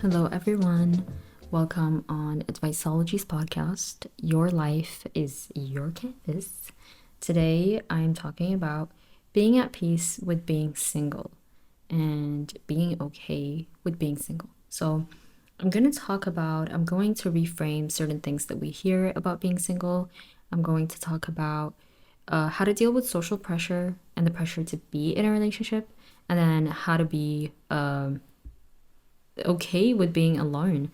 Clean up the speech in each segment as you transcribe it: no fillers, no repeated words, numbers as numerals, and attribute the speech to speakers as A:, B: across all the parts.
A: Hello, everyone. Welcome on Adviceologie's podcast. Your life is your canvas. Today, I'm talking about being at peace with being single and being okay with being single. So, I'm going to reframe certain things that we hear about being single. I'm going to talk about how to deal with social pressure and the pressure to be in a relationship, and then how to be okay with being alone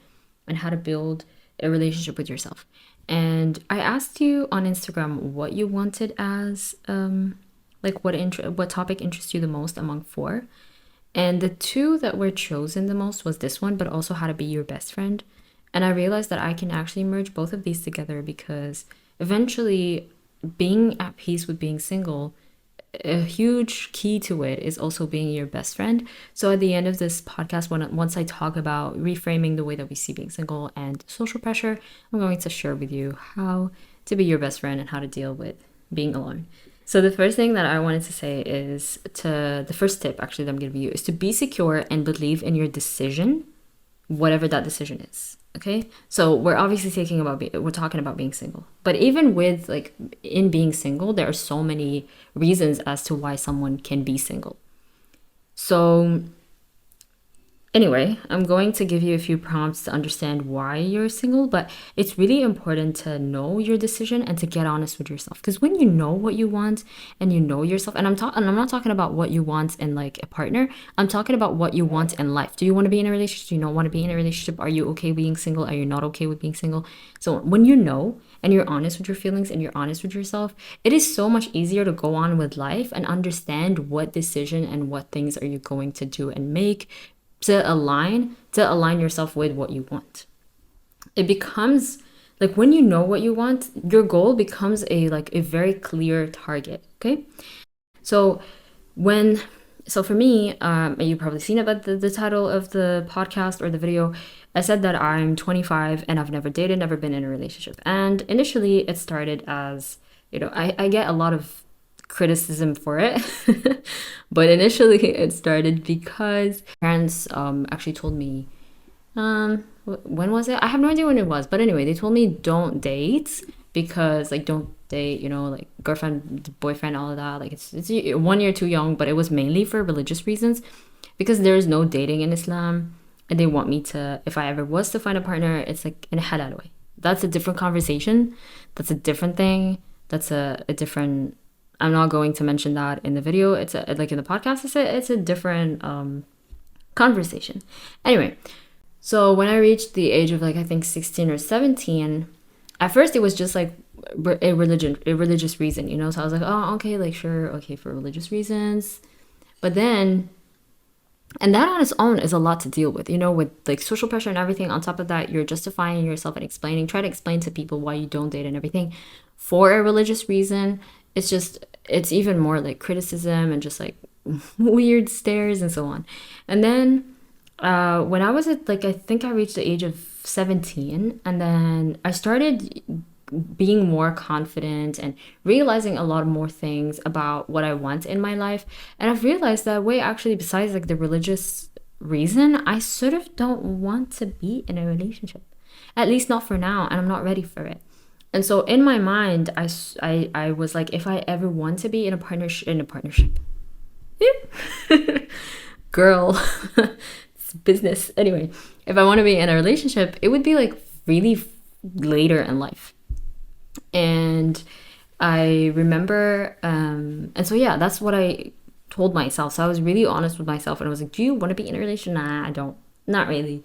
A: and how to build a relationship with yourself. And I asked you on Instagram what you wanted as what topic interests you the most among four. And the two that were chosen the most was this one, but also how to be your best friend. And I realized that I can actually merge both of these together because eventually being at peace with being single, a huge key to it is also being your best friend. So at the end of this podcast, once I talk about reframing the way that we see being single and social pressure, I'm going to share with you how to be your best friend and how to deal with being alone. So the first thing that I wanted to say is the first tip actually that I'm going to give you is to be secure and believe in your decision, whatever that decision is. Okay, so we're obviously we're talking about being single, but even with in being single, there are so many reasons as to why someone can be single. So anyway, I'm going to give you a few prompts to understand why you're single, but it's really important to know your decision and to get honest with yourself. Because when you know what you want and you know yourself, and I'm not talking about what you want in like a partner, I'm talking about what you want in life. Do you want to be in a relationship? Do you not want to be in a relationship? Are you okay being single? Are you not okay with being single? So when you know and you're honest with your feelings and you're honest with yourself, it is so much easier to go on with life and understand what decision and what things are you going to do and make to align yourself with what you want. It becomes like when you know what you want, your goal becomes a very clear target. Okay, so for me, you've probably seen it, but the title of the podcast or the video, I said that I'm 25 and I've never dated, never been in a relationship. And initially, it started as I get a lot of criticism for it but initially it started because parents actually told me when was it? I have no idea when it was, but anyway, they told me don't date because don't date girlfriend, boyfriend, all of that, it's 1 year too young. But it was mainly for religious reasons because there's no dating in Islam, and they want me to, if I ever was to find a partner, it's in a halal way. That's a different conversation, that's a different thing, that's a different, I'm not going to mention that in the video. It's in the podcast. It's a different conversation. Anyway, so when I reached the age of I think 16 or 17, at first it was just a religious reason, So I was like, oh, okay, sure, okay, for religious reasons. But then, and that on its own is a lot to deal with, with social pressure and everything. On top of that, you're justifying yourself and try to explain to people why you don't date and everything for a religious reason. It's even more criticism and just weird stares and so on. And then when I was at I think I reached the age of 17, and then I started being more confident and realizing a lot more things about what I want in my life. And I've realized that actually, besides the religious reason, I sort of don't want to be in a relationship, at least not for now, and I'm not ready for it. And so in my mind, I was like, if I ever want to be in a partnership, girl, it's business. Anyway, if I want to be in a relationship, it would be really later in life. And I remember, and so yeah, that's what I told myself. So I was really honest with myself, and I was like, do you want to be in a relationship? Nah, I don't, not really.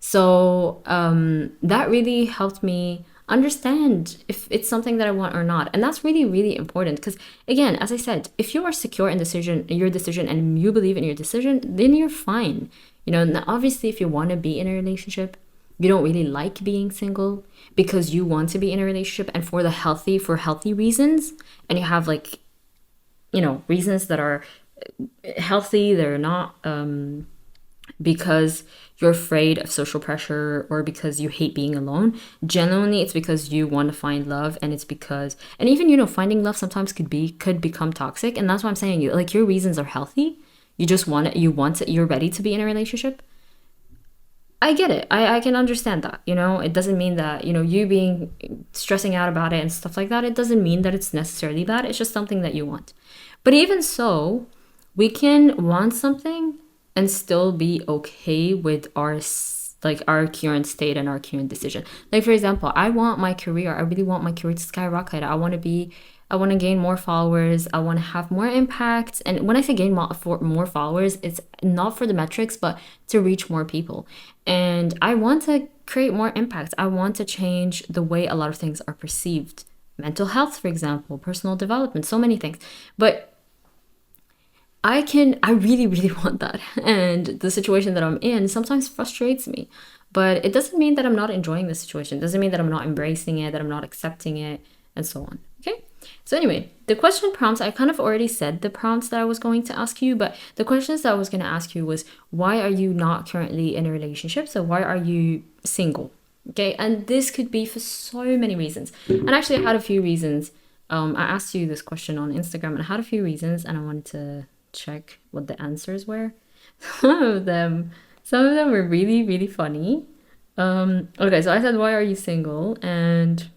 A: So that really helped me understand if it's something that I want or not. And that's really, really important because, again, as I said, if you are secure in your decision and you believe in your decision, then you're fine. And obviously, if you want to be in a relationship, you don't really like being single because you want to be in a relationship and for healthy reasons, and you have reasons that are healthy, they're not because you're afraid of social pressure or because you hate being alone. Genuinely, it's because you want to find love, and it's because, and even finding love sometimes could become toxic. And that's why I'm saying your reasons are healthy. You just want it, you're ready to be in a relationship. I get it. I can understand that. It doesn't mean that, you being stressing out about it and stuff like that, it doesn't mean that it's necessarily bad. It's just something that you want. But even so, we can want something and still be okay with our current state and our current decision. Like, for example, I really want my career to skyrocket. I want to gain more followers. I want to have more impact. And when I say gain more followers, it's not for the metrics, but to reach more people. And I want to create more impact. I want to change the way a lot of things are perceived. Mental health, for example, personal development, so many things. But I really, really want that. And the situation that I'm in sometimes frustrates me. But it doesn't mean that I'm not enjoying the situation. It doesn't mean that I'm not embracing it, that I'm not accepting it, and so on. Okay? So anyway, the question prompts, I kind of already said the prompts that I was going to ask you, but the questions that I was going to ask you was, why are you not currently in a relationship? So why are you single? Okay? And this could be for so many reasons. And actually, I had a few reasons. I asked you this question on Instagram, and I had a few reasons, and I wanted to check what the answers were. Some of them were really, really funny. Okay, so I said, why are you single? And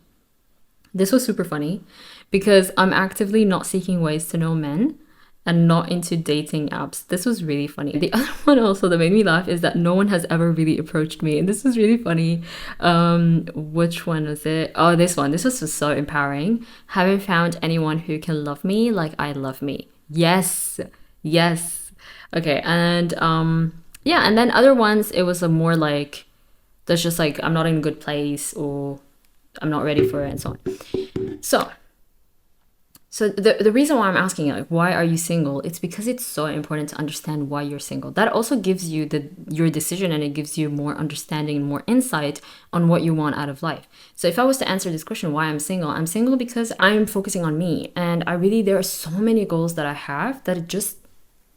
A: this was super funny because I'm actively not seeking ways to know men and not into dating apps. This was really funny. The other one also that made me laugh is that no one has ever really approached me. And this was really funny. Which one was it? Oh, this one. This was so empowering. Haven't found anyone who can love me like I love me. Yes. Okay, and yeah, and then other ones, it was a more like, that's just like, I'm not in a good place, or I'm not ready for it, and so on. So the reason why I'm asking, like, why are you single? It's because it's so important to understand why you're single. That also gives you your decision, and it gives you more understanding and more insight on what you want out of life. So if I was to answer this question, why I'm single because I'm focusing on me, and there are so many goals that I have that just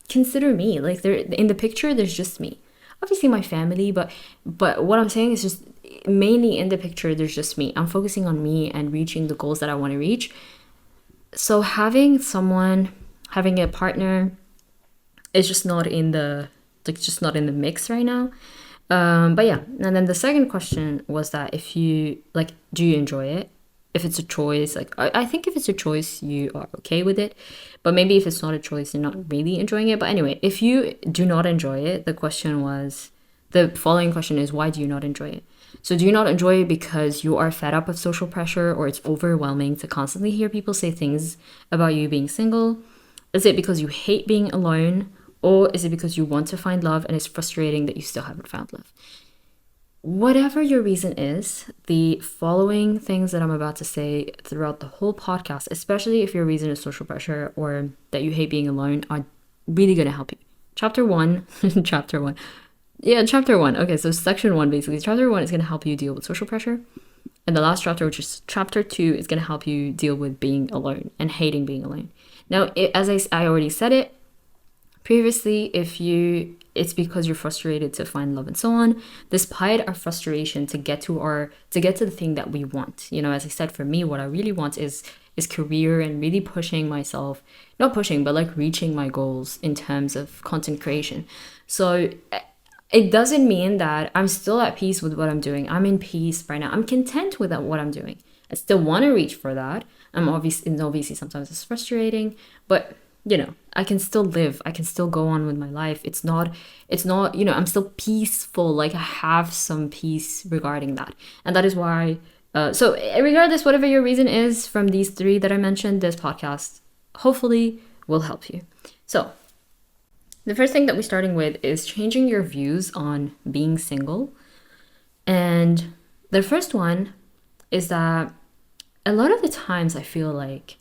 A: consider me. Like, in the picture, there's just me. Obviously my family, but what I'm saying is just mainly in the picture, there's just me. I'm focusing on me and reaching the goals that I want to reach. So having a partner is just not in the mix right now. But yeah, and then the second question was that if you do you enjoy it? If it's a choice, I think if it's a choice, you are okay with it. But maybe if it's not a choice, you're not really enjoying it. But anyway, if you do not enjoy it, the following question is, why do you not enjoy it? So do you not enjoy it because you are fed up of social pressure, or it's overwhelming to constantly hear people say things about you being single? Is it because you hate being alone? Or is it because you want to find love and it's frustrating that you still haven't found love? Whatever your reason is, the following things that I'm about to say throughout the whole podcast, especially if your reason is social pressure or that you hate being alone, are really going to help you. Chapter 1. Okay, so section 1, basically. Chapter 1 is going to help you deal with social pressure. And the last chapter, which is chapter 2, is going to help you deal with being alone and hating being alone. Now, as I already said it previously, it's because you're frustrated to find love and so on, despite our frustration to get to the thing that we want. As I said, for me, what I really want is career and really pushing myself, not pushing, but like reaching my goals in terms of content creation. So it doesn't mean that I'm still at peace with what I'm doing. I'm in peace right now. I'm content with what I'm doing. I still want to reach for that. Obviously sometimes it's frustrating, but I can still live. I can still go on with my life. It's not, I'm still peaceful. Like, I have some peace regarding that. And that is why, so regardless, whatever your reason is from these 3 that I mentioned, this podcast hopefully will help you. So the first thing that we're starting with is changing your views on being single. And the first one is that a lot of the times I feel like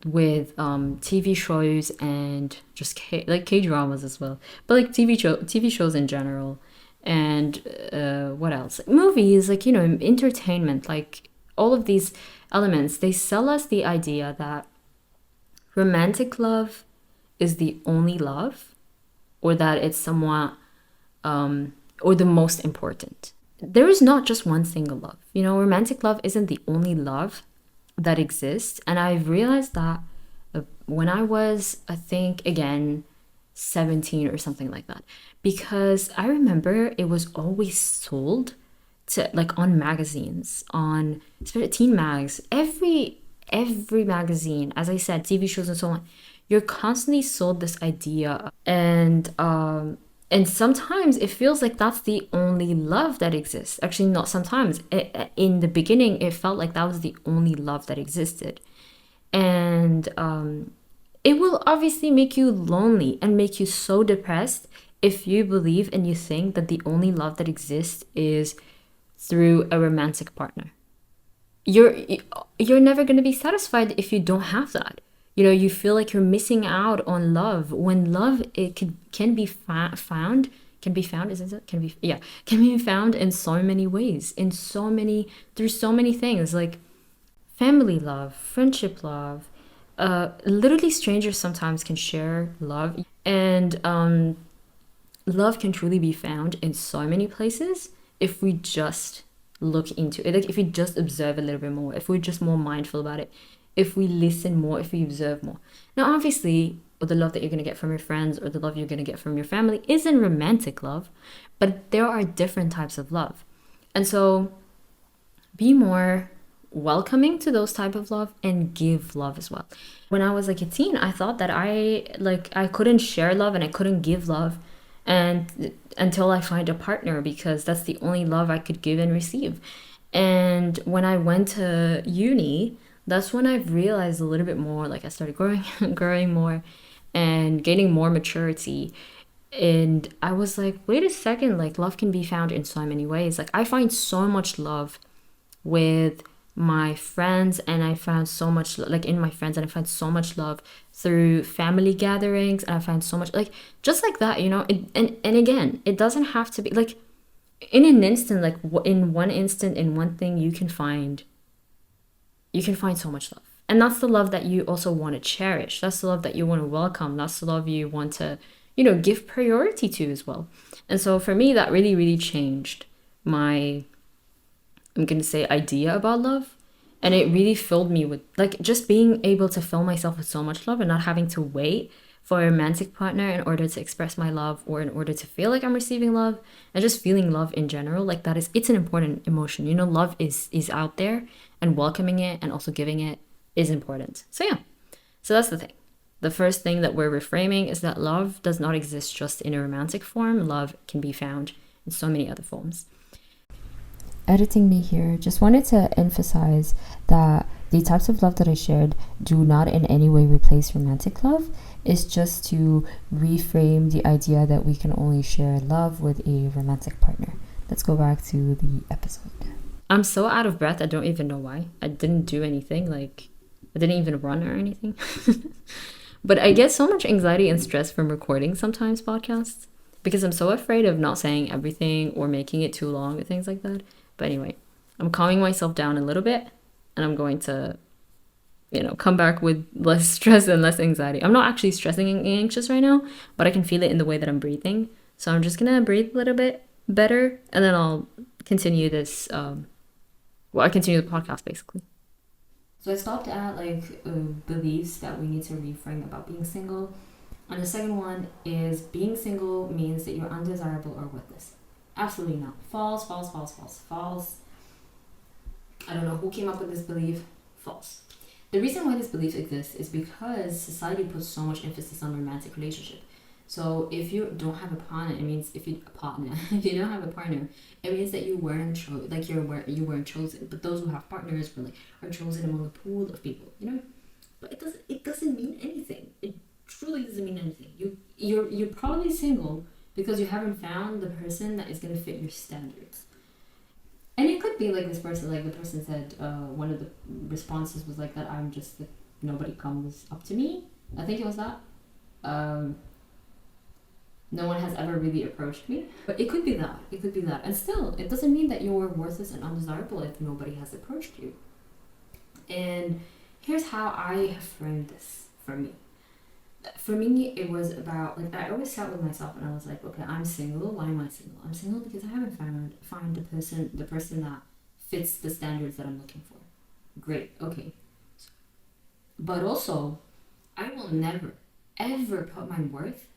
A: with TV shows and just K-dramas as well, but like TV shows in general, and what else? Movies, entertainment, like all of these elements, they sell us the idea that romantic love is the only love, or that it's somewhat or the most important. There is not just one single love. Romantic love isn't the only love that exists. And I've realized that when I was, I think, again, 17 or something like that. Because I remember it was always sold to like on magazines, on especially teen mags, every magazine, as I said, TV shows and so on. You're constantly sold this idea, and sometimes it feels like that's the only love that exists. Actually, not sometimes. In the beginning, it felt like that was the only love that existed. And it will obviously make you lonely and make you so depressed if you believe and you think that the only love that exists is through a romantic partner. You're you're never going to be satisfied if you don't have that. You feel like you're missing out on love, when love, it can be found, isn't it? Can be, yeah, can be found in so many ways, through so many things, like family love, friendship love, literally strangers sometimes can share love. And love can truly be found in so many places if we just look into it, like if we just observe a little bit more, if we're just more mindful about it, if we listen more, if we observe more. Now, obviously, the love that you're going to get from your friends or the love you're going to get from your family isn't romantic love, but there are different types of love. And so be more welcoming to those type of love and give love as well. When I was like a teen, I thought that I couldn't share love and I couldn't give love and until I find a partner, because that's the only love I could give and receive. And when I went to uni, that's when I've realized a little bit more, like I started growing more and gaining more maturity. And I was like, wait a second, like love can be found in so many ways. Like I find so much love with my friends, and I found so much like in my friends, and I find so much love through family gatherings, and I find so much like just like that, and again, it doesn't have to be like in an instant, like in one instant, in one thing, you can find so much love. And that's the love that you also want to cherish. That's the love that you want to welcome. That's the love you want to, give priority to as well. And so for me, that really, really changed my, I'm going to say, idea about love. And it really filled me with, like, just being able to fill myself with so much love and not having to wait for a romantic partner in order to express my love or in order to feel like I'm receiving love, and just feeling love in general. Like it's an important emotion. Love is out there, and welcoming it and also giving it is important. So yeah, so that's the thing. The first thing that we're reframing is that love does not exist just in a romantic form. Love can be found in so many other forms. Editing me here, just wanted to emphasize that the types of love that I shared do not in any way replace romantic love. It's just to reframe the idea that we can only share love with a romantic partner. Let's go back to the episode. I'm so out of breath, I don't even know why. I didn't do anything, like I didn't even run or anything. But I get so much anxiety and stress from recording sometimes podcasts because I'm so afraid of not saying everything or making it too long or things like that. But anyway, I'm calming myself down a little bit, and I'm going to, come back with less stress and less anxiety. I'm not actually stressing and anxious right now, but I can feel it in the way that I'm breathing. So I'm just going to breathe a little bit better, and then I'll continue this. I continue the podcast basically. So I stopped at beliefs that we need to reframe about being single. And the second one is being single means that you're undesirable or worthless. Absolutely not. False, false, false, false, false. I don't know who came up with this belief. False. The reason why this belief exists is because society puts so much emphasis on romantic relationship. So if you don't have a partner, it means if you don't have a partner, it means that you weren't you weren't chosen. But those who have partners are chosen among a pool of people, But it doesn't mean anything. It truly doesn't mean anything. You're probably single because you haven't found the person that is going to fit your standards. And it could be like this person, like the person said, one of the responses was like that I'm just, nobody comes up to me. I think it was that. No one has ever really approached me. But it could be that. And still, it doesn't mean that you're worthless and undesirable if nobody has approached you. And here's how I have framed this for me. For me, it was about, I always sat with myself and I was like, okay, I'm single. Why am I single? I'm single because I haven't found the person that fits the standards that I'm looking for. Great, okay. But also, I will never, ever put my worth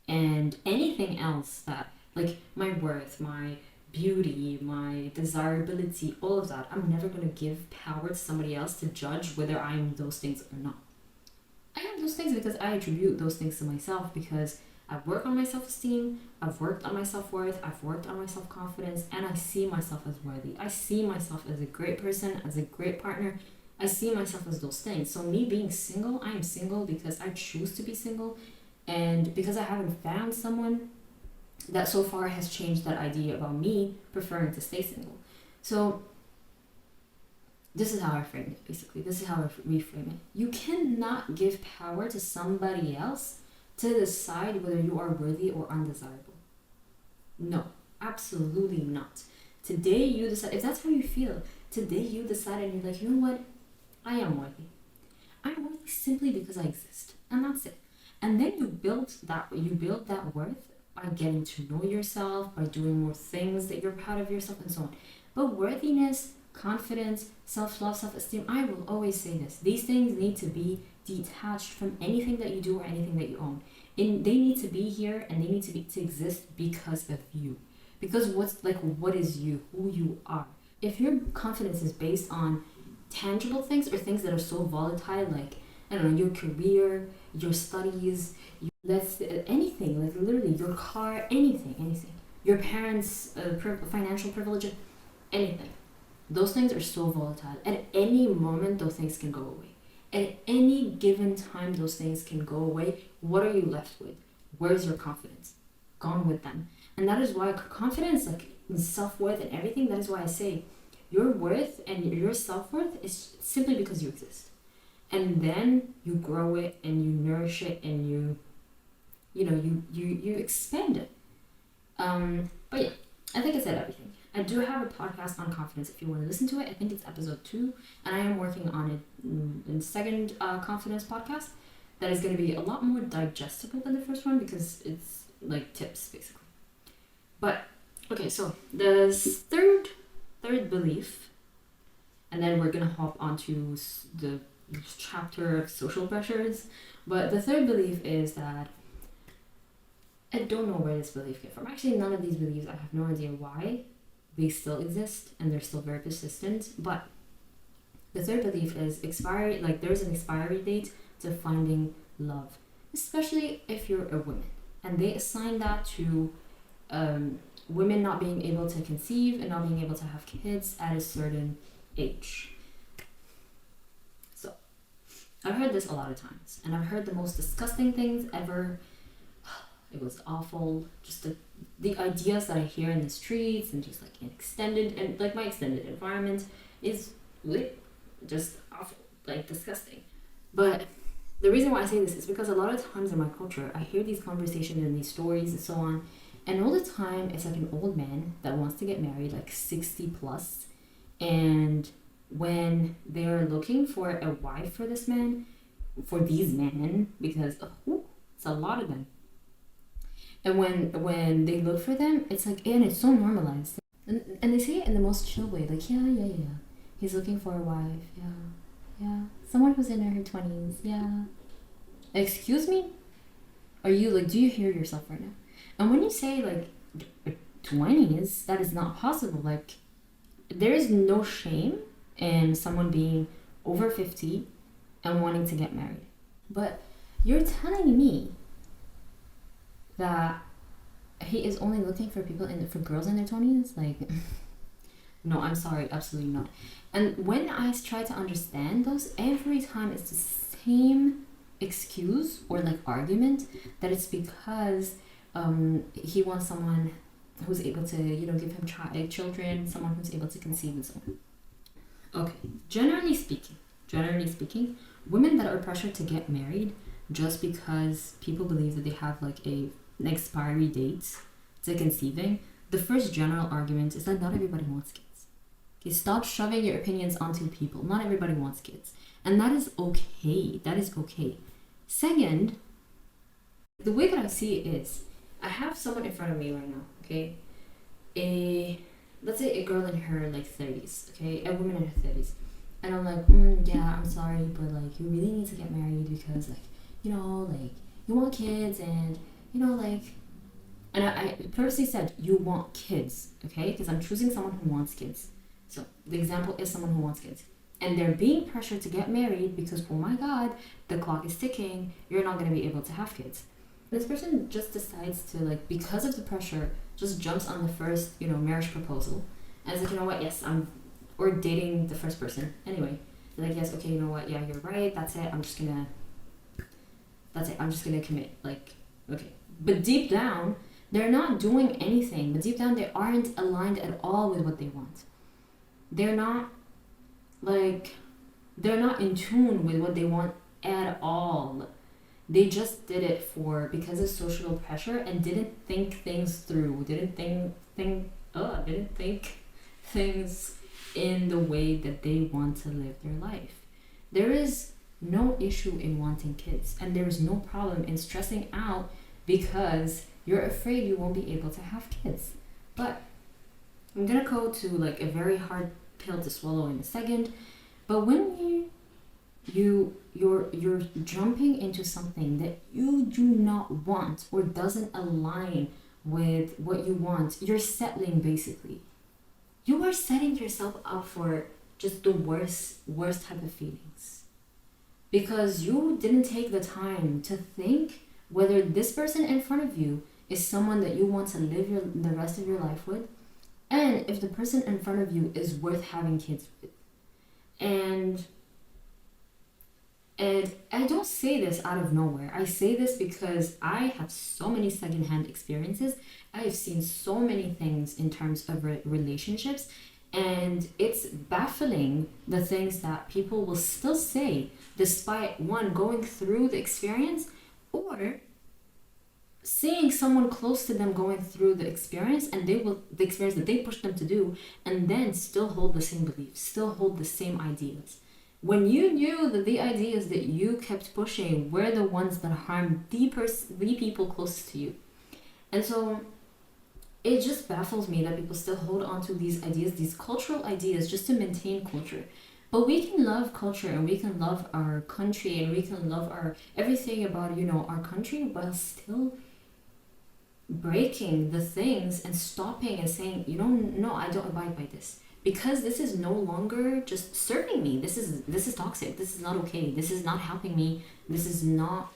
A: And anything else that, like my worth, my beauty, my desirability, all of that, I'm never going to give power to somebody else to judge whether I'm those things or not. I am those things because I attribute those things to myself, because I've worked on my self-esteem, I've worked on my self-worth, I've worked on my self-confidence, and I see myself as worthy. I see myself as a great person, as a great partner. I see myself as those things. So me being single, I am single because I choose to be single, and because I haven't found someone that so far has changed that idea about me preferring to stay single. So this is how I frame it, basically. This is how I reframe it. You cannot give power to somebody else to decide whether you are worthy or undesirable. No, absolutely not. Today you decide, if that's how you feel, today you decide and you're like, you know what? I am worthy. I'm worthy simply because I exist. And that's it. And then you build that worth by getting to know yourself, by doing more things that you're proud of yourself, and so on. But worthiness, confidence, self-love, self-esteem, I will always say this. These things need to be detached from anything that you do or anything that you own. And they need to be here, and they need to exist because of you. Because what is you, who you are. If your confidence is based on tangible things or things that are so volatile, like, I don't know, your career, your studies, anything, like literally your car, anything, your parents' financial privilege, anything. Those things are so volatile. At any moment, those things can go away. At any given time, those things can go away. What are you left with? Where's your confidence? Gone with them. And that is why confidence, like self-worth and everything, that is why I say your worth and your self-worth is simply because you exist. And then you grow it and you nourish it and you expand it. But yeah, I think I said everything. I do have a podcast on confidence if you want to listen to it. I think it's episode 2, and I am working on it in the second confidence podcast that is going to be a lot more digestible than the first one because it's like tips basically. But okay, so the third belief, and then we're going to hop onto the chapter of social pressures. But the third belief is that I don't know where this belief came from. Actually, none of these beliefs, I have no idea why they still exist and they're still very persistent. But the third belief is there's an expiry date to finding love, especially if you're a woman. And they assign that to women not being able to conceive and not being able to have kids at a certain age. So I've heard this a lot of times, and I've heard the most disgusting things ever. It was awful. Just the ideas that I hear in the streets and just like my extended environment is just awful, like disgusting. But the reason why I say this is because a lot of times in my culture, I hear these conversations and these stories and so on, and all the time it's like an old man that wants to get married, like 60 plus, and when they're looking for a wife for these men, because it's a lot of them. And when they look for them, it's like, and it's so normalized. And they say it in the most chill way, like, yeah. He's looking for a wife, yeah. Someone who's in her 20s, yeah. Excuse me? Are you, like, do you hear yourself right now? And when you say, like, 20s, that is not possible. Like, there is no shame in someone being over 50 and wanting to get married. But you're telling me that he is only looking for for girls in their 20s? Like, no, I'm sorry, absolutely not. And when I try to understand those, every time it's the same excuse or like argument that it's because he wants someone who's able to, give him children, someone who's able to conceive and so on. Okay, generally speaking, women that are pressured to get married just because people believe that they have like an expiry date to conceiving, the first general argument is that not everybody wants kids. Okay, stop shoving your opinions onto people. Not everybody wants kids. And that is okay. Second, the way that I see it is, I have someone in front of me right now, okay? Let's say a girl in her like 30s, okay? A woman in her 30s. And I'm like, yeah, I'm sorry, but like you really need to get married because like, you want kids and like, and I purposely said you want kids, okay? Because I'm choosing someone who wants kids. So the example is someone who wants kids. And they're being pressured to get married because, oh my God, the clock is ticking. You're not going to be able to have kids. This person just decides to, like, because of the pressure, just jumps on the first, marriage proposal. And it's like, you know what, yes, or dating the first person. Anyway, they're like, yes, okay, you know what, yeah, you're right, that's it, I'm just gonna commit, like, okay. But deep down, they're not doing anything, but deep down they aren't aligned at all with what they want. They're not in tune with what they want at all. They just did it because of social pressure and didn't think things through, didn't think things in the way that they want to live their life. There is no issue in wanting kids, and there is no problem in stressing out because you're afraid you won't be able to have kids. But I'm gonna go to, like, a very hard pill to swallow in a second. But when you're jumping into something that you do not want or doesn't align with what you want, you're settling, basically. You are setting yourself up for just the worst type of feelings, because you didn't take the time to think whether this person in front of you is someone that you want to live the rest of your life with, and if the person in front of you is worth having kids with. And I don't say this out of nowhere. I say this because I have so many secondhand experiences. I have seen so many things in terms of relationships, and it's baffling the things that people will still say despite, one, going through the experience, or seeing someone close to them going through the experience, and the experience that they pushed them to do, and then still hold the same beliefs, still hold the same ideas. When you knew that the ideas that you kept pushing were the ones that harmed the people closest to you. And so it just baffles me that people still hold on to these ideas, these cultural ideas, just to maintain culture. But we can love culture, and we can love our country, and we can love everything about, our country, while still breaking the things and stopping and saying, no, I don't abide by this. Because this is no longer just serving me. This is toxic. This is not okay. This is not helping me. This is not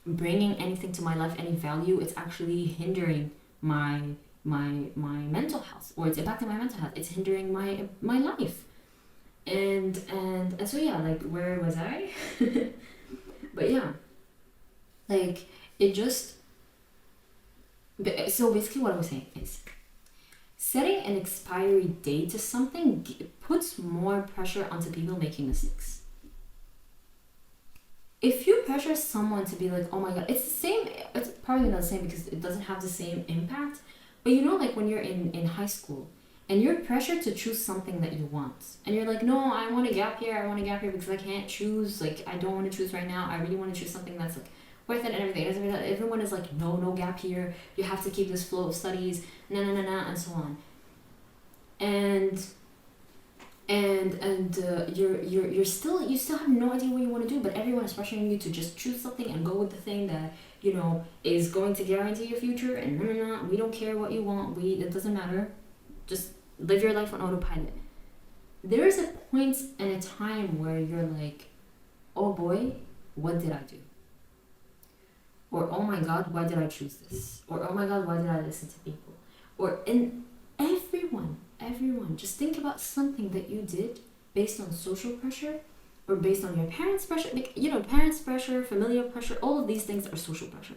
A: bringing anything to my life, any value. It's actually hindering my mental health, or it's impacting my mental health. It's hindering my life. And so, yeah, like, where was I? But yeah, like, it just, so basically what I was saying is, setting an expiry date to something puts more pressure onto people making mistakes. If you pressure someone to be like, oh my God, it's the same, it's probably not the same because it doesn't have the same impact, but like when you're in high school and you're pressured to choose something that you want, and you're like, no, I want a gap year because I can't choose, like, I don't want to choose right now, I really want to choose something that's, like, worth it and everything. Everyone is like, no gap year, you have to keep this flow of studies, and so on. And you still have no idea what you want to do, but everyone is pressuring you to just choose something and go with the thing that is going to guarantee your future. And we don't care what you want, it doesn't matter, just live your life on autopilot. There is a point and a time where you're like, oh boy, what did I do? Or, oh my God, why did I choose this? Or, oh my God, why did I listen to people? Or, in everyone, just think about something that you did based on social pressure, or based on your parents' pressure. Parents' pressure, familial pressure, all of these things are social pressure.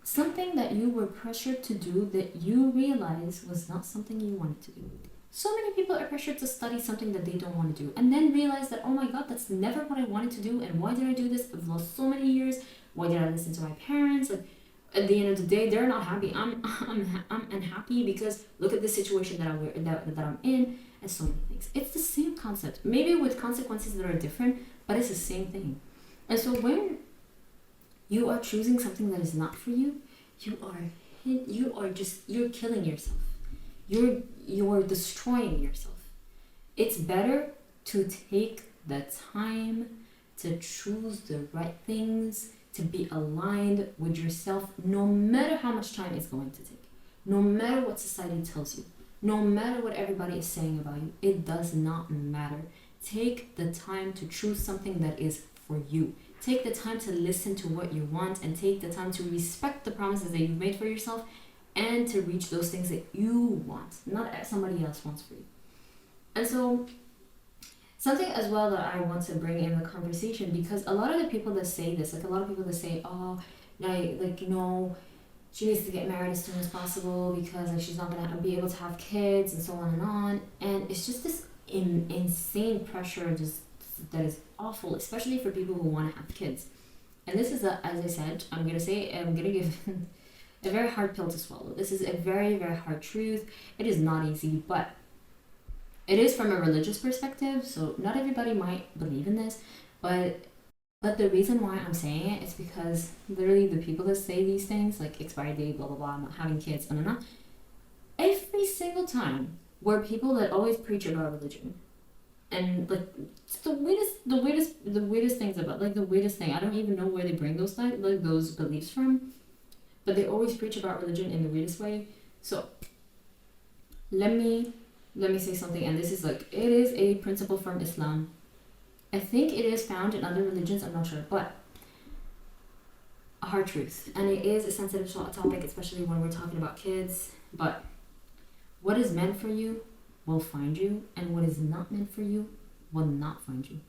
A: Something that you were pressured to do that you realize was not something you wanted to do. So many people are pressured to study something that they don't want to do, and then realize that, oh my God, that's never what I wanted to do, and why did I do this? I've lost so many years. Why did I listen to my parents? Like, at the end of the day, they're not happy. I'm unhappy because look at the situation that I'm in, and so many things. It's the same concept, maybe with consequences that are different, but it's the same thing. And so when you are choosing something that is not for you, you're killing yourself. You're destroying yourself. It's better to take the time to choose the right things, to be aligned with yourself, no matter how much time it's going to take, no matter what society tells you, no matter what everybody is saying about you. It does not matter. Take the time to choose something that is for you. Take the time to listen to what you want, and take the time to respect the promises that you've made for yourself, and to reach those things that you want, not somebody else wants for you. And so something as well that I want to bring in the conversation, because a lot of the people that say this, like a lot of people that say, oh, like, you know, she needs to get married as soon as possible because like she's not gonna be able to have kids, and so on and on. And it's just this insane pressure just that is awful, especially for people who want to have kids. And this is as I said, I'm gonna give a very hard pill to swallow. This is a very, very hard truth. It is not easy, but it is from a religious perspective, so not everybody might believe in this, but the reason why I'm saying it is because literally the people that say these things, like expiry date, blah blah blah, I'm not having kids, every single time were people that always preach about religion. And like it's the weirdest things about, like the weirdest thing. I don't even know where they bring those beliefs from, but they always preach about religion in the weirdest way. So let me say something, and this is like, it is a principle from Islam. I think it is found in other religions, I'm not sure, but a hard truth. And it is a sensitive topic, especially when we're talking about kids. But what is meant for you will find you, and what is not meant for you will not find you.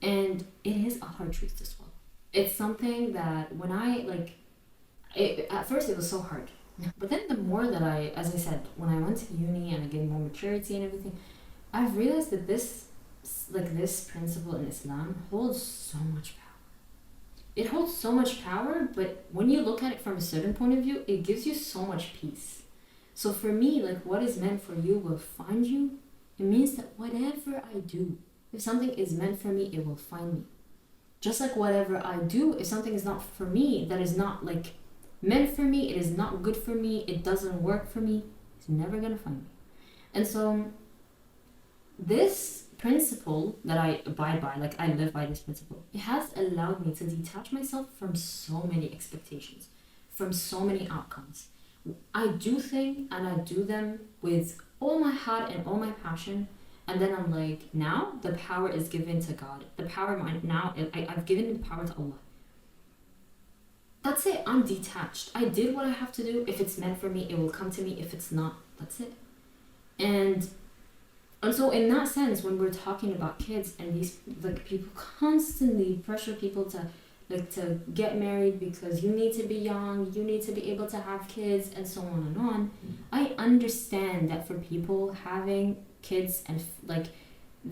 A: And it is a hard truth to swallow. It's something that when at first it was so hard. But then the more that as I said, when I went to uni and I gained more maturity and everything, I've realized that this principle in Islam holds so much power. It holds so much power, but when you look at it from a certain point of view, it gives you so much peace. So for me, like, what is meant for you will find you. It means that whatever I do, if something is meant for me, it will find me. Just like whatever I do, if something is not for me, that is not like meant for me, it is not good for me, it doesn't work for me, it's never gonna find me. And so this principle that I abide by, like I live by this principle, it has allowed me to detach myself from so many expectations, from so many outcomes. I do things and I do them with all my heart and all my passion, and then I'm like, now the power is given to God. The power I've given the power to Allah. That's it. I'm detached. I did what I have to do. If it's meant for me, it will come to me. If it's not, that's it. And so in that sense, when we're talking about kids, and these like people constantly pressure people to get married because you need to be young, you need to be able to have kids, and so on and on. I understand that for people, having kids and like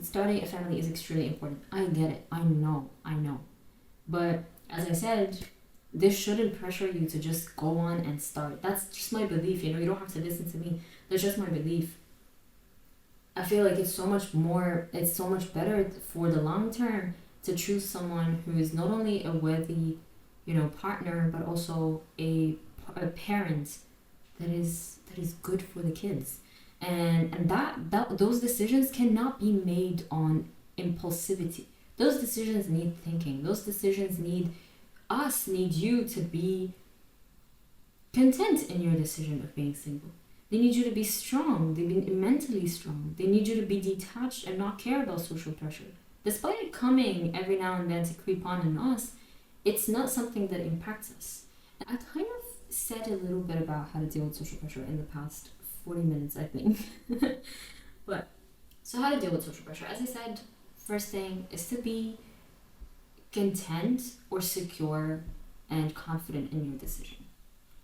A: starting a family is extremely important. I get it. I know. But as I said, this shouldn't pressure you to just go on and start. That's just my belief, you don't have to listen to me. That's just my belief. I feel like it's so much better for the long term to choose someone who is not only a worthy, partner, but also a parent that is good for the kids. And that those decisions cannot be made on impulsivity. Those decisions need thinking. Those decisions need you to be content in your decision of being single. They need you to be strong. They need mentally strong. They need you to be detached and not care about social pressure. Despite it coming every now and then to creep on in us, it's not something that impacts us. I kind of said a little bit about how to deal with social pressure in the past 40 minutes, I think. But, so how to deal with social pressure? As I said, first thing is to be content or secure and confident in your decision.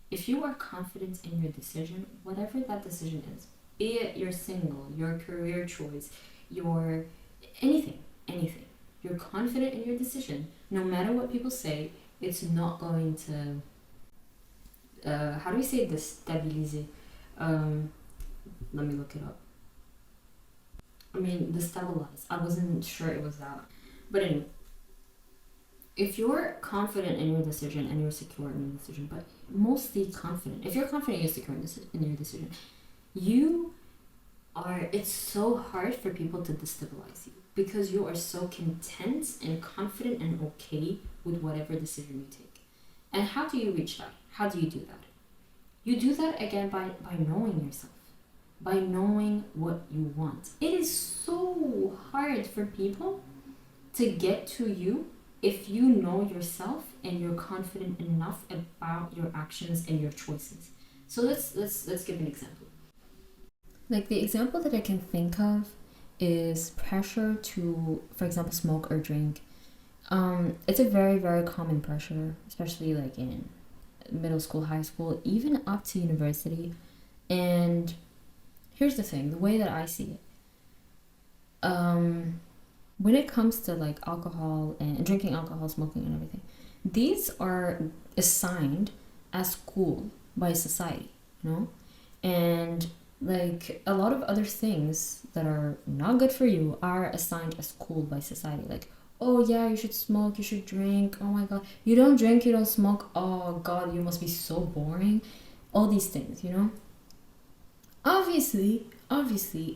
A: If you are confident in your decision, whatever that decision is, be it you're single, your career choice, your anything, you're confident in your decision, no matter what people say, it's not going to, how do we say destigmatize? Let me look it up. Destabilize. I wasn't sure it was that. But anyway, if you're confident in your decision and you're secure in your decision, but mostly confident, if you're confident and you're secure in your decision, you it's so hard for people to destabilize you because you are so content and confident and okay with whatever decision you take. And how do you reach that? How do you do that? You do that again by knowing yourself, by knowing what you want. It is so hard for people to get to you if you know yourself and you're confident enough about your actions and your choices. So let's give an example. Like the example that I can think of is pressure to, for example, smoke or drink. It's a very, very common pressure, especially like in middle school, high school, even up to university. And here's the thing, the way that I see it. When it comes to like alcohol and drinking alcohol, smoking and everything, these are assigned as cool by society, you know? And like a lot of other things that are not good for you are assigned as cool by society. Like, oh yeah, you should smoke, you should drink, oh my god, you don't drink, you don't smoke, oh god, you must be so boring. All these things, you know? Obviously,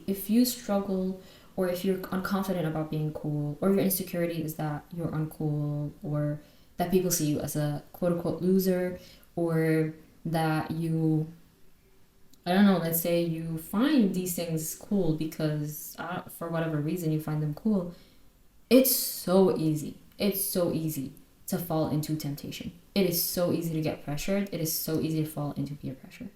A: if you struggle or if you're unconfident about being cool, or your insecurity is that you're uncool, or that people see you as a quote unquote loser, or that you, I don't know, let's say you find these things cool because for whatever reason you find them cool, it's so easy. It's so easy to fall into temptation. It is so easy to get pressured. It is so easy to fall into peer pressure.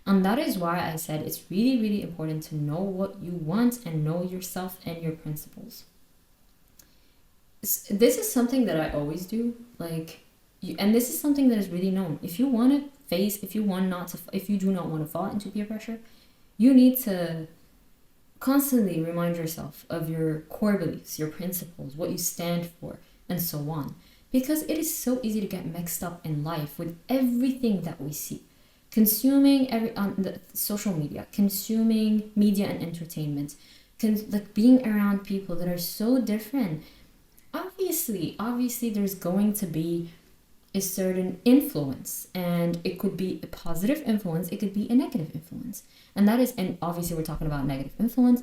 A: And that is why I said it's really, really important to know what you want and know yourself and your principles. This is something that I always do. And this is something that is really known. If you want to face, if you do not want to fall into peer pressure, you need to constantly remind yourself of your core beliefs, your principles, what you stand for, and so on. Because it is so easy to get mixed up in life with everything that we see. Consuming on the social media, consuming media and entertainment, like being around people that are so different. Obviously, there's going to be a certain influence, and it could be a positive influence, it could be a negative influence. And obviously we're talking about negative influence.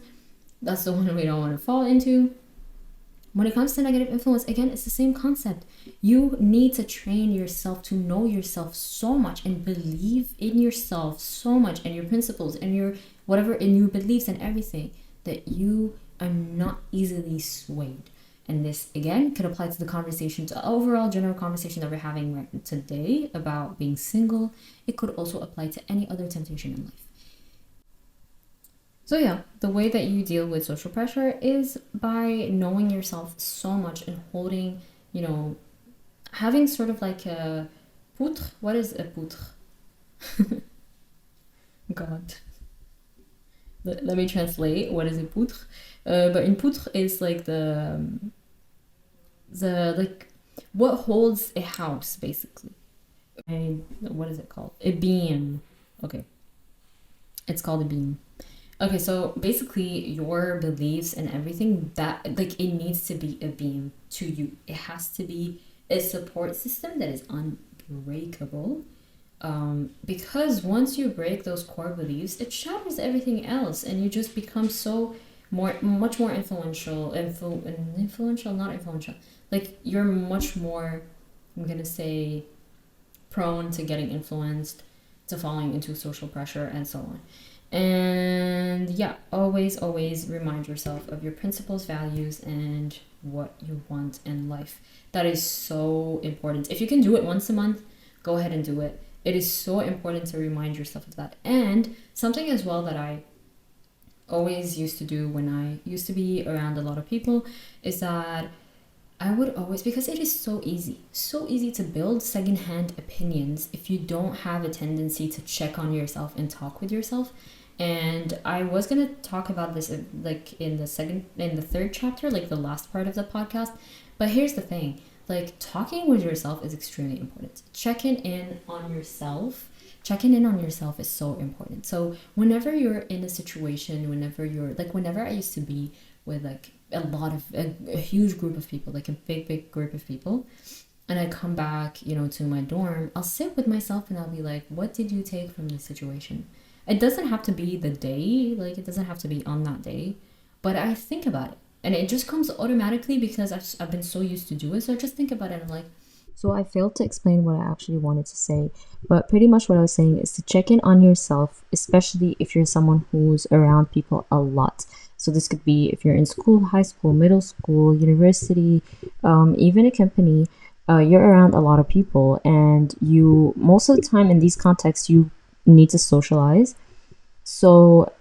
A: That's the one we don't want to fall into. When it comes to negative influence, again, it's the same concept. You need to train yourself to know yourself so much and believe in yourself so much and your principles and your beliefs and everything, that you are not easily swayed. And this, again, could apply to the overall general conversation that we're having today about being single. It could also apply to any other temptation in life. So yeah, the way that you deal with social pressure is by knowing yourself so much and holding, having sort of like a poutre. What is a poutre? God. Let me translate. What is a poutre? But in poutre is like the what holds a house, basically. What is it called? A beam. Okay. It's called a beam. Okay, so basically your beliefs and everything, that it needs to be a beam to you. It has to be a support system that is unbreakable. Because once you break those core beliefs, it shatters everything else, and you just become much more influential. Not influential. Like, you're much more, I'm gonna say, prone to getting influenced, to falling into social pressure, and so on. And yeah, always remind yourself of your principles, values, and what you want in life. That is so important. If you can do it once a month, go ahead and do it. It is so important to remind yourself of that. And something as well that I always used to do when I used to be around a lot of people is that I would always, because it is so easy to build secondhand opinions if you don't have a tendency to check on yourself and talk with yourself. And I was going to talk about this like in the third chapter, like the last part of the podcast. But here's the thing, like, talking with yourself is extremely important. Checking in on yourself is so important. So whenever you're in a situation, whenever I used to be with like a huge group of people, like a big group of people, and I come back, to my dorm, I'll sit with myself and I'll be like, what did you take from this situation? It doesn't have to be the day, like it doesn't have to be on that day, but I think about it. And it just comes automatically because I've been so used to do it. So I just think about it and I'm like, so I failed to explain what I actually wanted to say. But pretty much what I was saying is to check in on yourself, especially if you're someone who's around people a lot. So this could be if you're in school, high school, middle school, university, even a company. You're around a lot of people, and you most of the time in these contexts you need to socialize. So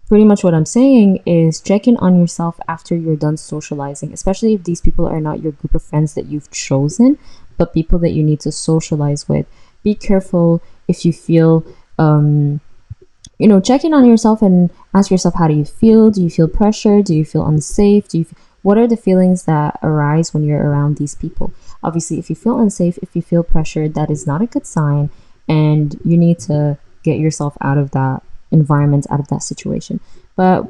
A: pretty much what I'm saying is check in on yourself after you're done socializing, especially if these people are not your group of friends that you've chosen, but people that you need to socialize with. Be careful if you feel, check in on yourself and ask yourself, how do you feel? Do you feel pressure? Do you feel unsafe? What are the feelings that arise when you're around these people? Obviously, if you feel unsafe, if you feel pressured, that is not a good sign, and you need to get yourself out of that environment, out of that situation. But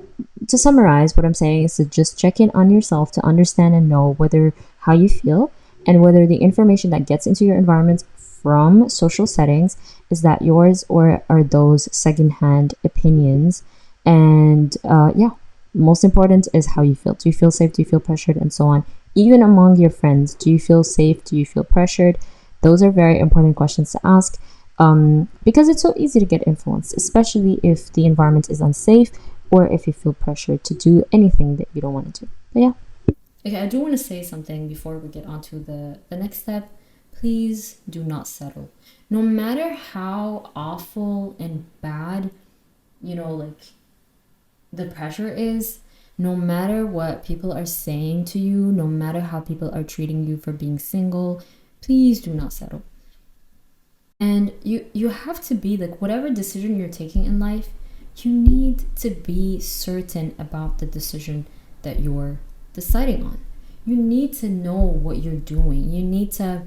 A: to summarize, what I'm saying is to just check in on yourself to understand and know whether how you feel and whether the information that gets into your environment from social settings is that yours or are those secondhand opinions. And most important is how you feel. Do you feel safe? Do you feel pressured? And so on. Even among your friends, do you feel safe? Do you feel pressured? Those are very important questions to ask. Because it's so easy to get influenced, especially if the environment is unsafe or if you feel pressured to do anything that you don't want to do. But yeah. Okay, I do want to say something before we get on to the next step. Please do not settle. No matter how awful and bad, the pressure is, no matter what people are saying to you, no matter how people are treating you for being single, please do not settle. And you have to be like, whatever decision you're taking in life, you need to be certain about the decision that you're deciding on. You need to know what you're doing. You need to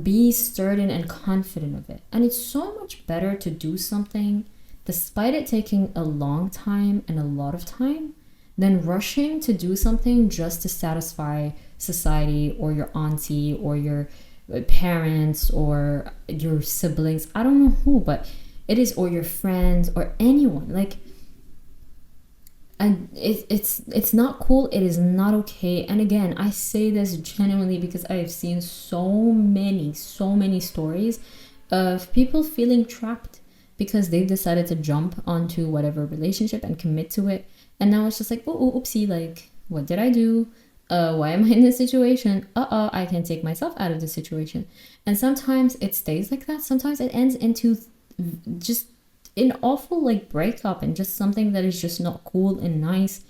A: be certain and confident of it. And it's so much better to do something despite it taking a long time and a lot of time than rushing to do something just to satisfy society or your auntie or your parents or your siblings. I don't know who, but it is, or your friends or anyone. And it's not cool. It is not okay. And again, I say this genuinely because I have seen so many stories of people feeling trapped because they've decided to jump onto whatever relationship and commit to it, and now it's just like, oh, oopsie, like, what did I do? Why am I in this situation? I can take myself out of this situation. And sometimes it stays like that. Sometimes it ends into just an awful breakup and just something that is just not cool and nice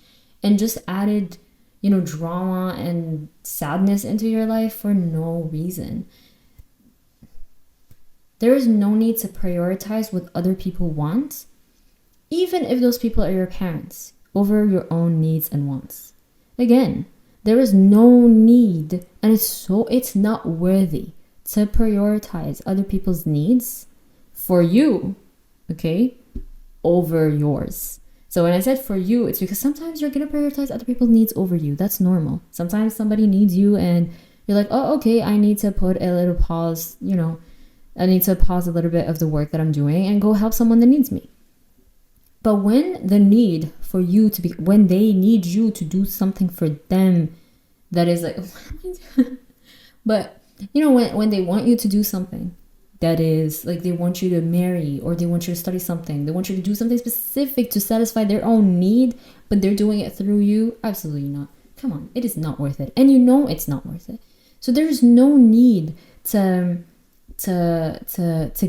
A: and just added, drama and sadness into your life for no reason. There is no need to prioritize what other people want, even if those people are your parents, over your own needs and wants. Again, there is no need, and it's not worthy to prioritize other people's needs for you, okay, over yours. So when I said for you, it's because sometimes you're going to prioritize other people's needs over you. That's normal. Sometimes somebody needs you and you're like, oh, okay, I need to put a little pause, I need to pause a little bit of the work that I'm doing and go help someone that needs me. But when they need you to do something for them, that is like, but when they want you to do something that is like, they want you to marry, or they want you to study something, they want you to do something specific to satisfy their own need, but they're doing it through you, absolutely not. Come on, it is not worth it. And it's not worth it. So there's no need to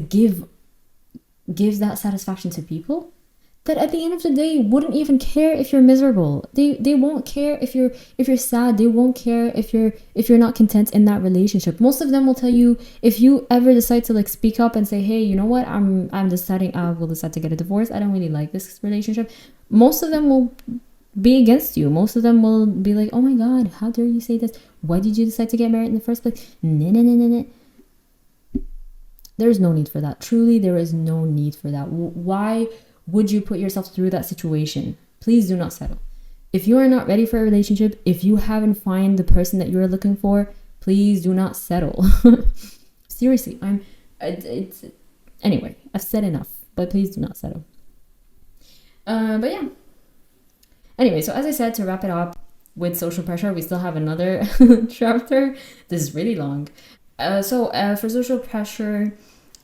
A: give that satisfaction to people that at the end of the day wouldn't even care if you're miserable. They won't care if you're sad. They won't care if you're not content in that relationship. Most of them will tell you, if you ever decide to speak up and say, hey, you know what, I'm deciding I will decide to get a divorce, I don't really like this relationship, most of them will be against you. Most of them will be like, oh my god, how dare you say this? Why did you decide to get married in the first place? No. There's no need for that. Truly, there is no need for that. Why would you put yourself through that situation? Please do not settle. If you are not ready for a relationship, if you haven't found the person that you are looking for, please do not settle. Seriously, anyway, I've said enough. but please do not settle. But yeah. Anyway, so as I said, to wrap it up with social pressure, we still have another chapter. This is really long. For social pressure,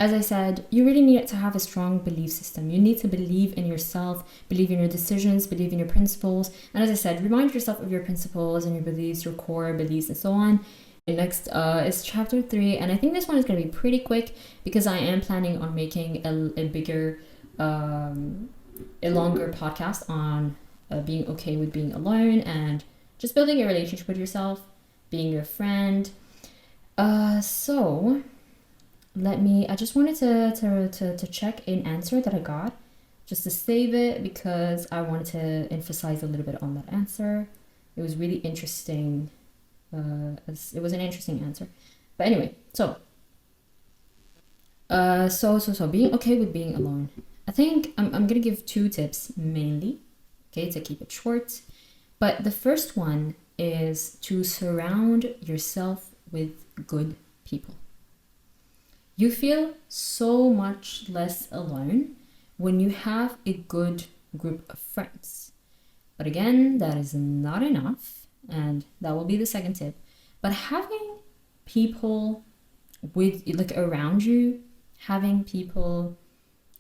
A: as I said, you really need to have a strong belief system. You need to believe in yourself, believe in your decisions, believe in your principles. And as I said, remind yourself of your principles and your beliefs, your core beliefs, and so on. And next is chapter 3. And I think this one is going to be pretty quick because I am planning on making a bigger, a longer podcast on being okay with being alone and just building a relationship with yourself, being your friend. So I just wanted to check an answer that I got just to save it because I wanted to emphasize a little bit on that answer. It was really interesting. It was an interesting answer. But anyway, so being okay with being alone. I think I'm gonna give 2 tips mainly, okay, to keep it short. But the first one is to surround yourself with good people. You feel so much less alone when you have a good group of friends. But again, that is not enough, and that will be the second tip. But having people with around you, having people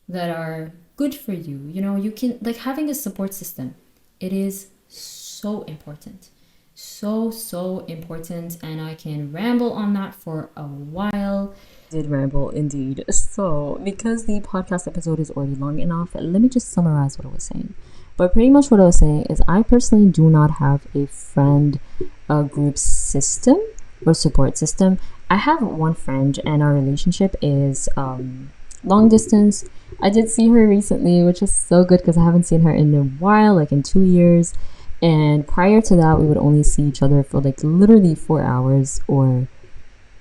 A: that are good for you, you can having a support system. It is so important. So important, and I can ramble on that for a while. Did ramble indeed. So because the podcast episode is already long enough, let me just summarize what I was saying. But pretty much what I was saying is I personally do not have a friend group system or support system. I have one friend and our relationship is long distance. I did see her recently, which is so good because I haven't seen her in a while, like in 2 years. And prior to that, we would only see each other for literally 4 hours or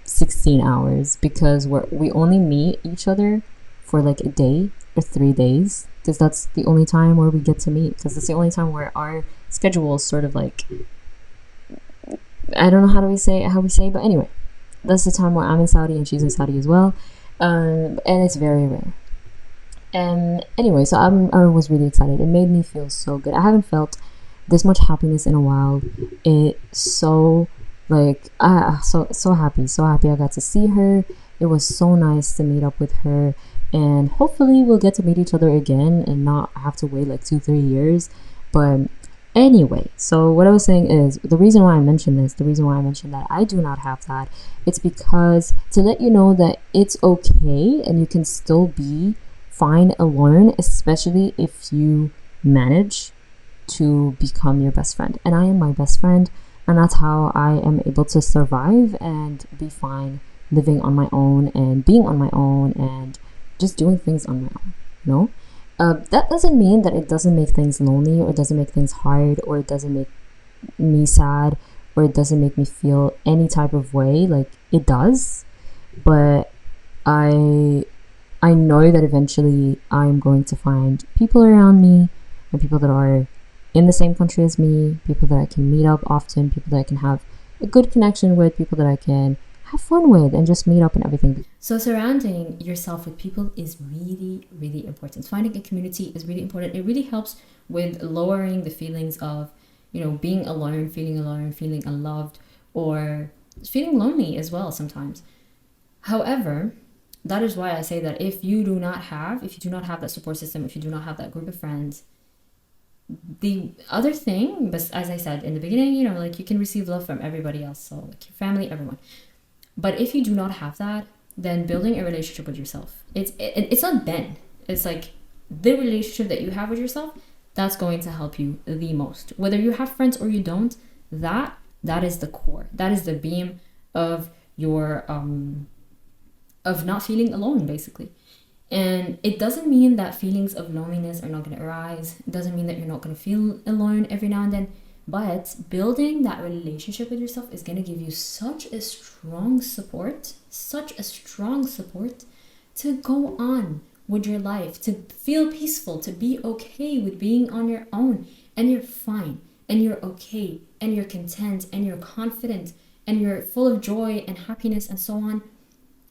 A: 16 hours because we only meet each other for a day or 3 days because that's the only time where we get to meet, because it's the only time where our schedule is sort of I don't know how we say, but anyway, that's the time where I'm in Saudi and she's in Saudi as well. And it's very rare. Anyway, so I was really excited. It made me feel so good. I haven't felt this much happiness in a while. It's so so happy I got to see her. It was so nice to meet up with her, and hopefully we'll get to meet each other again and not have to wait 2-3 years. But anyway, so what I was saying is the reason why I mentioned that I do not have that, it's because to let you know that it's okay and you can still be fine alone, especially if you manage to become your best friend. And I am my best friend, and that's how I am able to survive and be fine living on my own and being on my own and just doing things on my own, that doesn't mean that it doesn't make things lonely, or it doesn't make things hard, or it doesn't make me sad, or it doesn't make me feel any type of way. It does, but I know that eventually I'm going to find people around me, and people that are in the same country as me, people that I can meet up often, people that I can have a good connection with, people that I can have fun with and just meet up and everything. So surrounding yourself with people is really, really important. Finding a community is really important. It really helps with lowering the feelings of, being alone, feeling unloved, or feeling lonely as well sometimes. However, that is why I say that if you do not have that support system, if you do not have that group of friends, the other thing, but as I said in the beginning, you can receive love from everybody else, so your family, everyone. But if you do not have that, then building a relationship with yourself, it's not then. It's the relationship that you have with yourself, that's going to help you the most. Whether you have friends or you don't, that is the core. That is the beam of your of not feeling alone, basically. And it doesn't mean that feelings of loneliness are not going to arise. It doesn't mean that you're not going to feel alone every now and then. But building that relationship with yourself is going to give you such a strong support to go on with your life, to feel peaceful, to be okay with being on your own. And you're fine, and you're okay, and you're content, and you're confident, and you're full of joy and happiness and so on,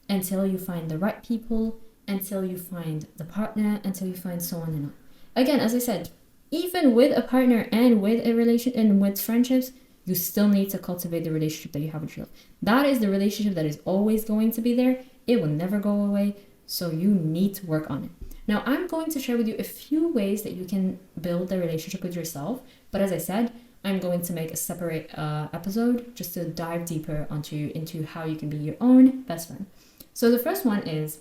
A: until you find the right people until you find the partner, until you find so on and on. Again, as I said, even with a partner and with a relation and with friendships, you still need to cultivate the relationship that you have with yourself. That is the relationship that is always going to be there. It will never go away. So you need to work on it. Now, I'm going to share with you a few ways that you can build the relationship with yourself. But as I said, I'm going to make a separate episode just to dive deeper into how you can be your own best friend. So the first one is,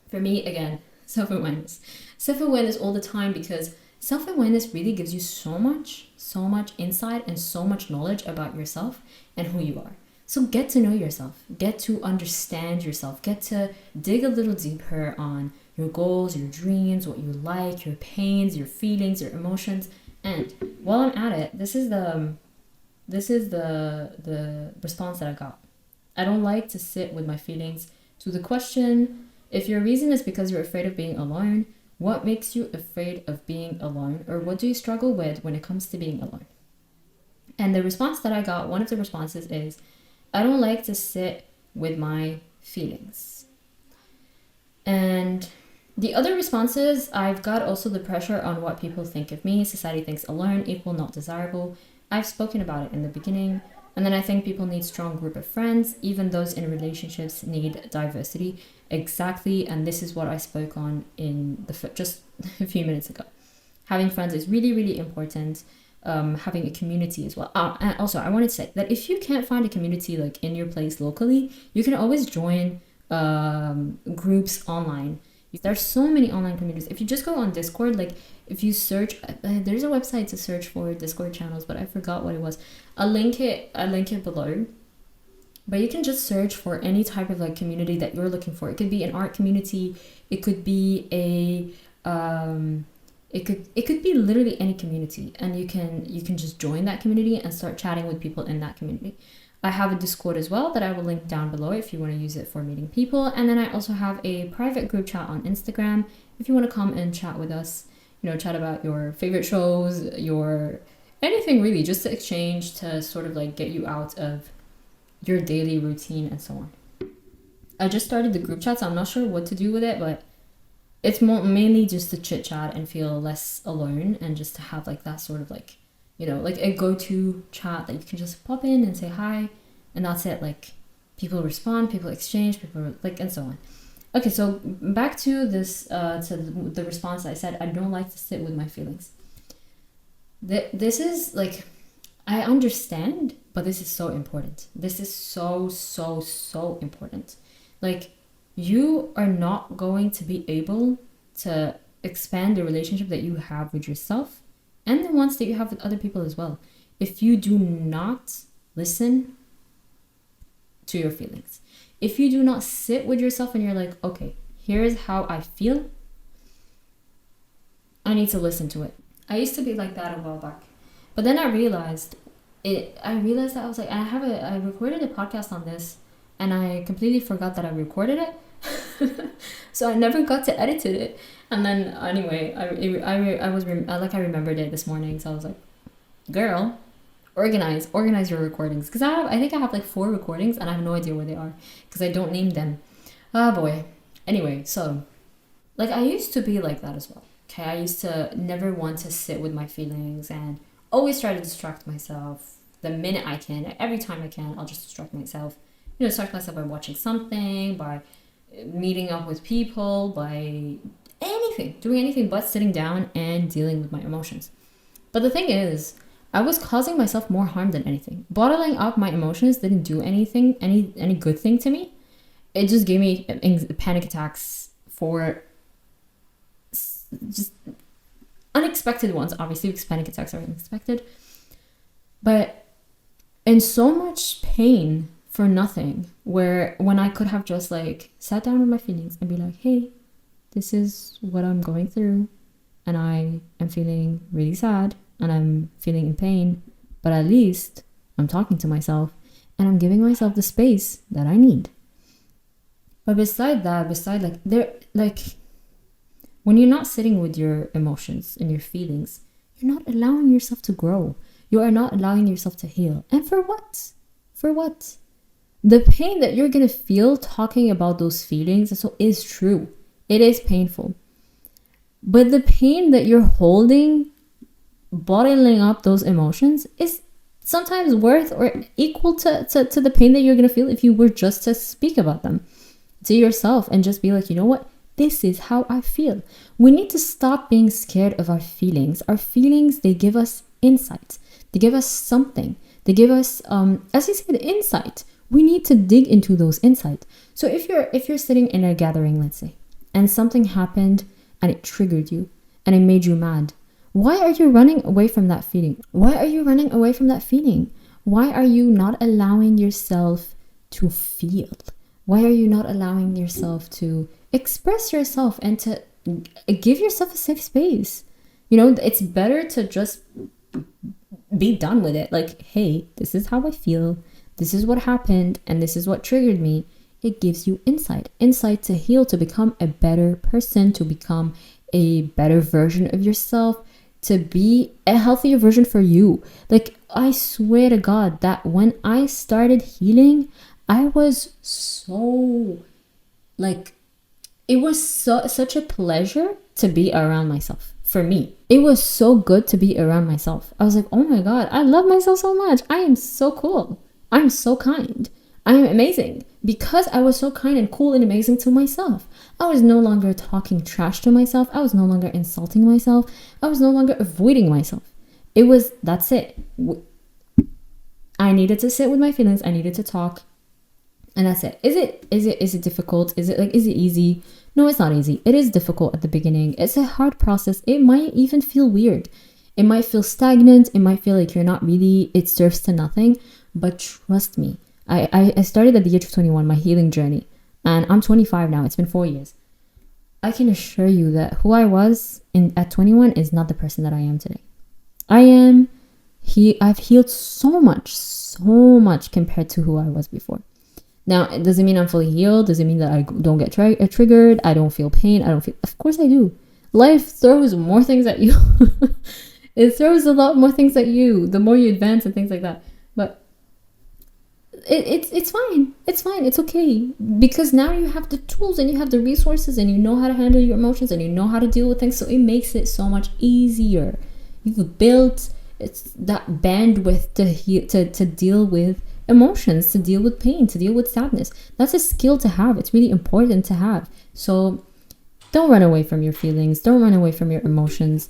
A: for me, again, self-awareness. Self-awareness all the time, because self-awareness really gives you so much insight and so much knowledge about yourself and who you are. So get to know yourself, get to understand yourself, get to dig a little deeper on your goals, your dreams, what you like, your pains, your feelings, your emotions. And while I'm at it, this is the response that I got. I don't like to sit with my feelings. To the question, if your reason is because you're afraid of being alone, what makes you afraid of being alone? Or what do you struggle with when it comes to being alone? And the response that I got, one of the responses is, I don't like to sit with my feelings. And the other responses, I've got also the pressure on what people think of me. Society thinks alone equal not desirable. I've spoken about it in the beginning. And then I think people need strong group of friends. Even those in relationships need diversity. Exactly. And this is what I spoke on in just a few minutes ago. Having friends is really, really important. Having a community as well. And also, I wanted to say that if you can't find a community like in your place locally, you can always join groups online. There's so many online communities. If you just go on Discord, like if you search, there's a website to search for Discord channels, but I forgot what it was. I'll link it below. But you can just search for any type of like community that you're looking for. It could be an art community. It could be it could be literally any community, and you can just join that community and start chatting with people in that community. I have a Discord as well that I will link down below if you want to use it for meeting people. And then I also have a private group chat on Instagram if you want to come and chat with us, chat about your favorite shows, your anything really, just to exchange, to sort of like get you out of your daily routine and so on. I just started the group chat, so I'm not sure what to do with it, but it's mainly just to chit chat and feel less alone, and just to have like that sort of like, like a go-to chat that you can just pop in and say hi, and that's it. Like people respond, people exchange, people like, and so on. Okay, so back to this, to the response. I said, I don't like to sit with my feelings. This is like, I understand, but this is so important. This is so important. Like, you are not going to be able to expand the relationship that you have with yourself and the ones that you have with other people as well if you do not listen to your feelings. If you do not sit with yourself and you're like, okay, here's how I feel, I need to listen to it. I used to be like that a while back, but then I realized that I was like, I recorded a podcast on this and I completely forgot that I recorded it. So I never got to edit it. And then anyway, I remembered it this morning. So I was like, girl, organize your recordings. Because I think I have like 4 recordings and I have no idea where they are because I don't name them. Oh boy. Anyway, so like I used to be like that as well. Okay, I used to never want to sit with my feelings and always try to distract myself the minute I can. Every time I can, I'll just distract myself. Distract myself by watching something, by meeting up with people, by doing anything but sitting down and dealing with my emotions. But the thing is, I was causing myself more harm than anything. Bottling up my emotions didn't do anything, any good thing to me. It just gave me panic attacks for just unexpected ones, obviously, because panic attacks are unexpected. But in so much pain for nothing, when I could have just like sat down with my feelings and be like, hey, this is what I'm going through, and I am feeling really sad and I'm feeling in pain, but at least I'm talking to myself and I'm giving myself the space that I need. But beside when you're not sitting with your emotions and your feelings, you're not allowing yourself to grow. You are not allowing yourself to heal. And for what? For what? The pain that you're going to feel talking about those feelings is true. It is painful. But the pain that you're holding, bottling up those emotions, is sometimes worth or equal to the pain that you're going to feel if you were just to speak about them to yourself and just be like, you know what? This is how I feel. We need to stop being scared of our feelings. Our feelings, they give us insight. They give us something. They give us, as you said, insight. We need to dig into those insights. So if you're sitting in a gathering, let's say, and something happened and it triggered you and it made you mad, why are you running away from that feeling? Why are you running away from that feeling? Why are you not allowing yourself to feel? Why are you not allowing yourself to express yourself and to give yourself a safe space? You know, it's better to just be done with it. Like, hey, this is how I feel. This is what happened and this is what triggered me. It gives you insight to heal, to become a better person, to become a better version of yourself, to be a healthier version for you. Like, I swear to God that when I started healing, I was so, like, it was such a pleasure to be around myself. For me, it was so good to be around myself. I was like, oh my God, I love myself so much. I am so cool. I'm so kind. I am amazing. Because I was so kind and cool and amazing to myself. I was no longer talking trash to myself. I was no longer insulting myself. I was no longer avoiding myself. That's it. I needed to sit with my feelings. I needed to talk. And that's it. Is it difficult? Is it easy? No, it's not easy. It is difficult at the beginning. It's a hard process. It might even feel weird. It might feel stagnant. It might feel like it serves to nothing. But trust me, I started at the age of 21, my healing journey. And I'm 25 now. It's been 4 years. I can assure you that who I was at 21 is not the person that I am today. I've healed so much compared to who I was before. Now, it doesn't mean I'm fully healed. Doesn't mean that I don't get triggered. I don't feel pain. Of course I do. Life throws more things at you. It throws a lot more things at you the more you advance and things like that. But it's fine. It's fine. It's okay. Because now you have the tools and you have the resources and you know how to handle your emotions and you know how to deal with things. So it makes it so much easier. You've built that bandwidth to deal with emotions, to deal with pain, to deal with sadness. That's a skill to have. It's really important to have. So don't run away from your feelings. Don't run away from your emotions.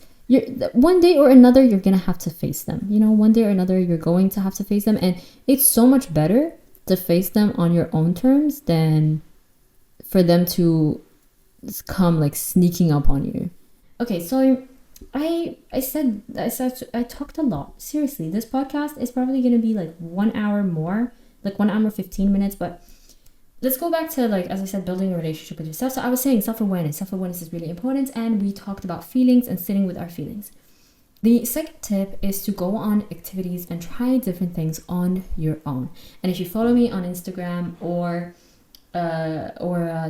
A: One day or another, you're going to have to face them. You know, one day or another, you're going to have to face them. And it's so much better to face them on your own terms than for them to come like sneaking up on you. Okay, so I talked a lot. Seriously, this podcast is probably going to be like 1 hour more, like 1 hour 15 minutes. But let's go back to, like, as I said, building a relationship with yourself. So I was saying self-awareness. Self-awareness is really important. And we talked about feelings and sitting with our feelings. The second tip is to go on activities and try different things on your own. And if you follow me on Instagram or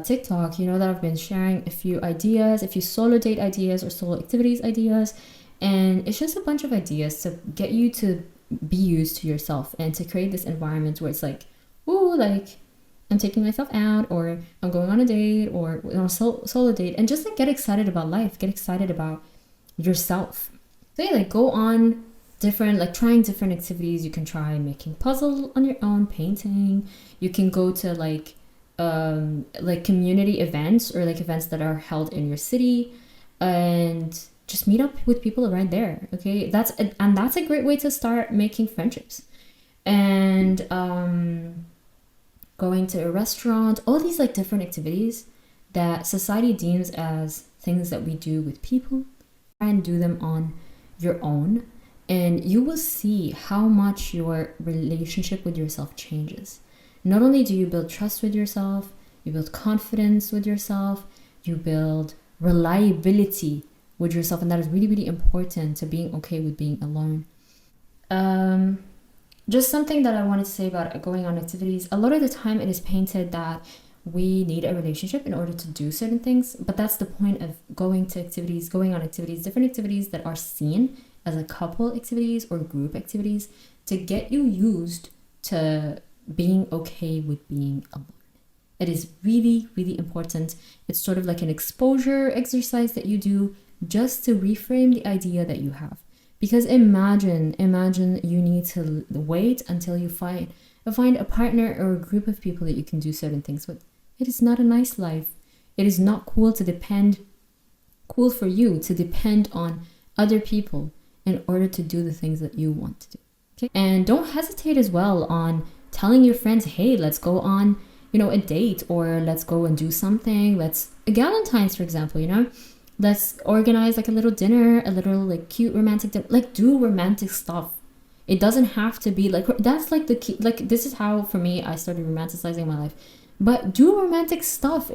A: TikTok, you know that I've been sharing a few ideas, a few solo date ideas or solo activities ideas. And it's just a bunch of ideas to get you to be used to yourself and to create this environment where it's like, ooh, like I'm taking myself out, or I'm going on a date, or solo date, and just like get excited about life, get excited about yourself. So yeah, like go on trying different activities. You can try making puzzle on your own, painting. You can go to like community events or like events that are held in your city and just meet up with people right there. Okay, that's a great way to start making friendships. And going to a restaurant, all these like different activities that society deems as things that we do with people, try and do them on your own, and you will see how much your relationship with yourself changes. Not only do you build trust with yourself, you build confidence with yourself, you build reliability with yourself, and that is really, really important to being okay with being alone. Just something that I wanted to say about going on activities. A lot of the time it is painted that we need a relationship in order to do certain things, but that's the point of going on activities, different activities that are seen as a couple activities or group activities to get you used to being okay with being alone. It is really, really important. It's sort of like an exposure exercise that you do just to reframe the idea that you have. Because imagine you need to wait until you find a partner or a group of people that you can do certain things with. It is not a nice life. It is not cool for you to depend on other people in order to do the things that you want to do. Okay? And don't hesitate as well on telling your friends, hey, let's go on, a date, or let's go and do something. Let's, a Galentine's, for example, let's organize like a little dinner, a little like cute romantic dinner, like do romantic stuff. It doesn't have to be like, that's like the key, like this is how for me I started romanticizing my life. But do romantic stuff.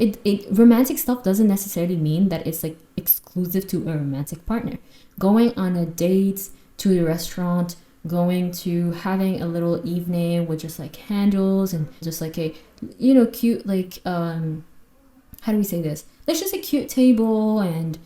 A: Romantic stuff doesn't necessarily mean that it's like exclusive to a romantic partner. Going on a date, to the restaurant, going to having a little evening with just like candles and just like a cute like how do we say this? There's just a cute table and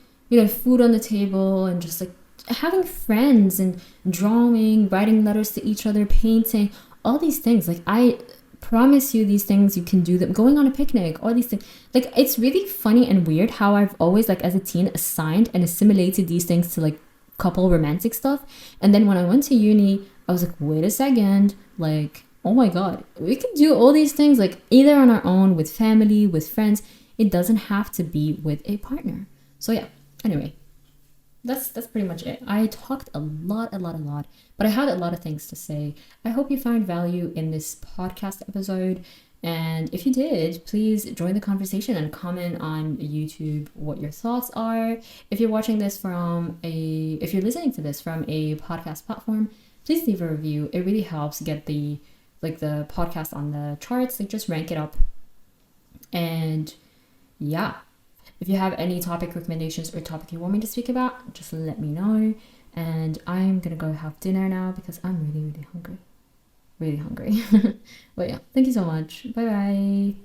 A: food on the table and just like having friends and drawing, writing letters to each other, painting, all these things. Like I promise you these things, you can do them. Going on a picnic, all these things. Like it's really funny and weird how I've always like as a teen assigned and assimilated these things to like couple romantic stuff. And then when I went to uni, I was like, wait a second, like, oh my god, we can do all these things like either on our own, with family, with friends. It doesn't have to be with a partner. So yeah, anyway, that's pretty much it. I talked a lot, but I had a lot of things to say. I hope you found value in this podcast episode. And if you did, please join the conversation and comment on YouTube what your thoughts are. If you're listening to this from a podcast platform, please leave a review. It really helps get the podcast on the charts. Like just rank it up. And yeah, if you have any topic recommendations or topic you want me to speak about, just let me know. And I'm gonna go have dinner now because I'm really, really hungry. But yeah, thank you so much. Bye bye.